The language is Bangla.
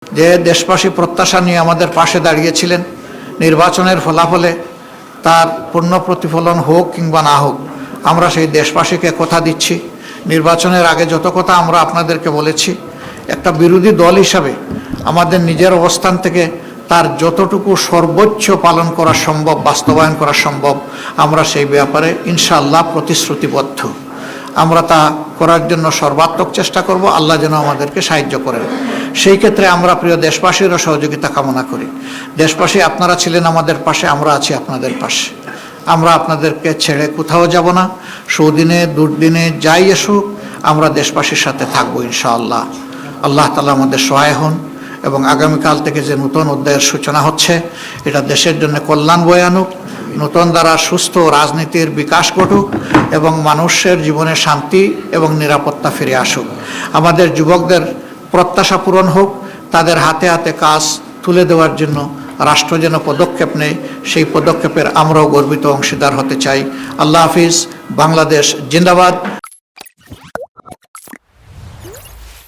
যে দেশবাসী প্রত্যাশা নিয়ে আমাদের পাশে দাঁড়িয়েছিলেন, নির্বাচনের ফলাফলে তার পূর্ণ প্রতিফলন হোক কিংবা না হোক, আমরা সেই দেশবাসীকে কথা দিচ্ছি, নির্বাচনের আগে যত কথা আমরা আপনাদেরকে বলেছি, একটা বিরোধী দল হিসাবে আমাদের নিজের অবস্থান থেকে তার যতটুকু সর্বোচ্চ পালন করা সম্ভব, বাস্তবায়ন করা সম্ভব, আমরা সেই ব্যাপারে ইনশাআল্লাহ প্রতিশ্রুতিবদ্ধ। আমরা তা করার জন্য সর্বাত্মক চেষ্টা করব। আল্লাহ যেন আমাদেরকে সাহায্য করেন। সেই ক্ষেত্রে আমরা প্রিয় দেশবাসীরও সহযোগিতা কামনা করি। দেশবাসী, আপনারা ছিলেন আমাদের পাশে, আমরা আছি আপনাদের পাশে। আমরা আপনাদেরকে ছেড়ে কোথাও যাব না। সুদিনে দুর্দিনে যাই এসুক, আমরা দেশবাসীর সাথে থাকবো ইনশাআল্লাহ। আল্লাহ তাআলা আমাদের সহায় হন এবং আগামীকাল থেকে যে নতুন অধ্যায়ের সূচনা হচ্ছে, এটা দেশের জন্য কল্যাণ বয়ে আনুক, নতুন দ্বারা সুস্থ রাজনীতির বিকাশ ঘটুক এবং মানুষের জীবনে শান্তি এবং নিরাপত্তা ফিরে আসুক। আমাদের যুবকদের প্রত্যাশা পূরণ হোক, তাদের হাতে হাতে কাজ তুলে দেওয়ার জন্য রাষ্ট্র যেন পদক্ষেপ নেয়, সেই পদক্ষেপের আমরাও গর্বিত অংশীদার হতে চাই। আল্লাহ হাফিজ। বাংলাদেশ জিন্দাবাদ।